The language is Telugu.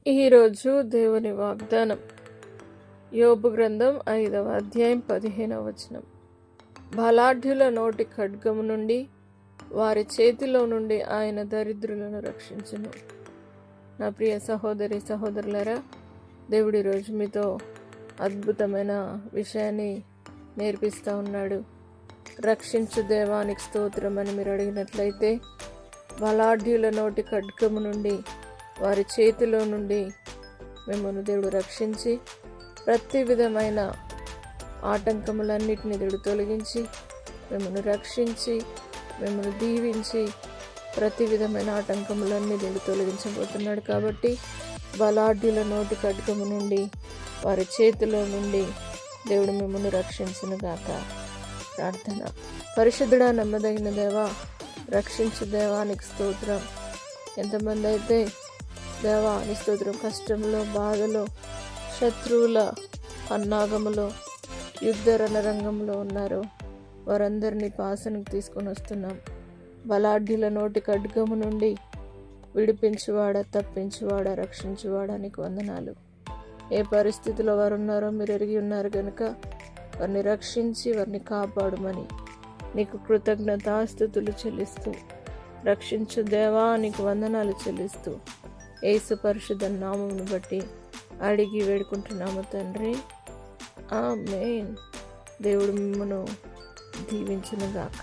ఈరోజు దేవుని వాగ్దానం యోబు గ్రంథం 5వ అధ్యాయం 15వ వచనం. బలాఢ్యుల నోటి ఖడ్గము నుండి వారి చేతిలో నుండి ఆయన దరిద్రులను రక్షించును. నా ప్రియ సహోదరి సహోదరులారా, దేవుడి రోజు మీతో అద్భుతమైన విషయాన్ని నేర్పిస్తూ ఉన్నాడు. రక్షించు దేవానికి స్తోత్రం అని మీరు అడిగినట్లయితే, బలాఢ్యుల నోటి ఖడ్గము నుండి వారి చేతిలో నుండి మిమ్మల్ని దేవుడు రక్షించి ప్రతి విధమైన ఆటంకములన్నిటిని దేవుడు తొలగించి మిమ్మల్ని రక్షించి మిమ్మల్ని దీవించి ప్రతి విధమైన ఆటంకములన్నీ దేవుడు తొలగించబోతున్నాడు. కాబట్టి బలాఢ్యుల నోటి ఖడ్గము నుండి వారి చేతిలో నుండి దేవుడు మిమ్మల్ని రక్షించును గాక. ప్రార్థన. పరిశుద్ధుడా, నమ్మదగిన దేవా, రక్షించు దేవానికి స్తోత్రం. ఎంతమంది అయితే దేవా నీ స్తోత్రం కష్టంలో, బాధలో, శత్రువుల పన్నాగములో, యుద్ధ రణరంగంలో ఉన్నారో వారందరినీ పాసనకు తీసుకొని వస్తున్నాం. బలాఢ్యుల నోటి ఖడ్గము నుండి విడిపించువాడా, తప్పించువాడా, రక్షించువాడా నీకు వందనాలు. ఏ పరిస్థితిలో వారు ఉన్నారో మీరు ఎరిగి ఉన్నారు కనుక వారిని రక్షించి వారిని కాపాడమని నీకు కృతజ్ఞతాస్తుతులు చెల్లిస్తూ, రక్షించు దేవా నీకు వందనాలు చెల్లిస్తూ యేసు పరిశుద్ధ నామమును బట్టి అడిగి వేడుకుంటున్నాము తండ్రి, ఆమేన్. దేవుడు మిమ్మను దీవించును గాక.